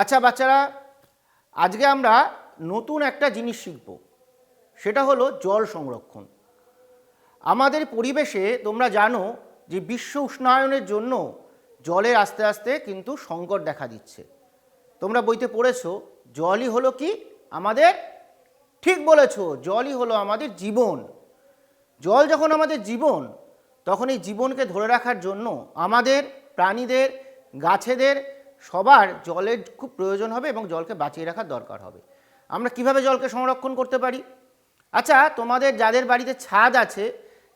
আচ্ছা বাচ্চারা, আজকে আমরা নতুন একটা জিনিস শিখব, সেটা হলো জল সংরক্ষণ। আমাদের পরিবেশে তোমরা জানো যে বিশ্ব উষ্ণায়নের জন্য জলের আস্তে আস্তে কিন্তু সংকট দেখা দিচ্ছে। তোমরা বইতে পড়েছো জলই হলো কি আমাদের, ঠিক বলেছো, জলই হলো আমাদের জীবন। জল যখন আমাদের জীবন, তখন এই জীবনকে ধরে রাখার জন্য আমাদের প্রাণীদের, গাছেদের সবার জলের খুব প্রয়োজন হবে এবং জলকে বাঁচিয়ে রাখার দরকার হবে। আমরা কিভাবে জলকে সংরক্ষণ করতে পারি? আচ্ছা, তোমাদের যাদের বাড়িতে ছাদ আছে,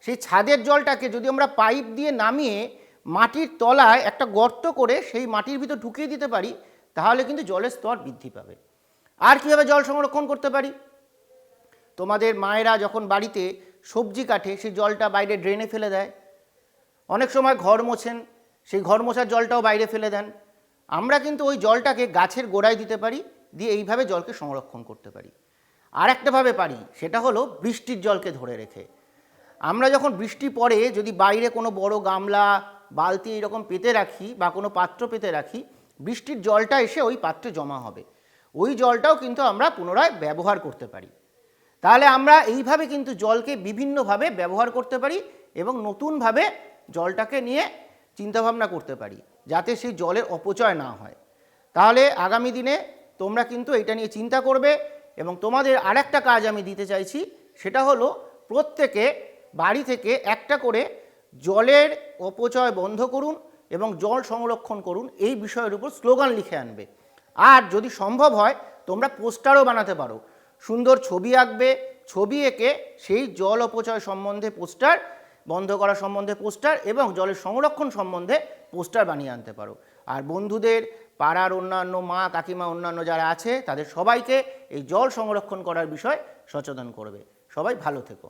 সেই ছাদের জলটাকে যদি আমরা পাইপ দিয়ে নামিয়ে মাটির তলায় একটা গর্ত করে সেই মাটির ভিতর ঢুকিয়ে দিতে পারি, তাহলে কিন্তু জলের স্তর বৃদ্ধি পাবে। আর কীভাবে জল সংরক্ষণ করতে পারি? তোমাদের মায়েরা যখন বাড়িতে সবজি কাটে, সেই জলটা বাইরে ড্রেনে ফেলে দেয়। অনেক সময় ঘর মোছেন, সেই ঘর মোছার জলটাও বাইরে ফেলে দেন। আমরা কিন্তু ওই জলটাকে গাছের গোড়ায় দিতে পারি, দিয়ে এইভাবে জলকে সংরক্ষণ করতে পারি। আর একটাভাবে পারি, সেটা হলো বৃষ্টির জলকে ধরে রেখে। আমরা যখন বৃষ্টি পড়ে যদি বাইরে কোনো বড় গামলা, বালতি এরকম পেতে রাখি বা কোনো পাত্র পেতে রাখি, বৃষ্টির জলটা এসে ওই পাত্রে জমা হবে। ওই জলটাও কিন্তু আমরা পুনরায় ব্যবহার করতে পারি। তাহলে আমরা এইভাবে কিন্তু জলকে বিভিন্নভাবে ব্যবহার করতে পারি এবং নতুনভাবে জলটাকে নিয়ে চিন্তাভাবনা করতে পারি, যাতে সেই জলের অপচয় না হয়। তাহলে আগামী দিনে তোমরা কিন্তু এটা নিয়ে চিন্তা করবে। এবং তোমাদের আরেকটা কাজ আমি দিতে চাইছি, সেটা হলো প্রত্যেকে বাড়ি থেকে একটা করে জলের অপচয় বন্ধ করুন এবং জল সংরক্ষণ করুন এই বিষয়ের উপর স্লোগান লিখে আনবে। আর যদি সম্ভব হয় তোমরা পোস্টারও বানাতে পারো, সুন্দর ছবি আঁকবে, ছবি এঁকে সেই জল অপচয় সম্বন্ধে পোস্টার, বন্ধ করা সম্বন্ধে পোস্টার এবং জলের সংরক্ষণ সম্বন্ধে পোস্টার বানিয়ে আনতে পারো। আর বন্ধুদের, পাড়ার অন্যান্য মা কাকিমা অন্যান্য যারা আছে তাদের সবাইকে এই জল সংরক্ষণ করার বিষয় সচেতন করবে। সবাই ভালো থেকো।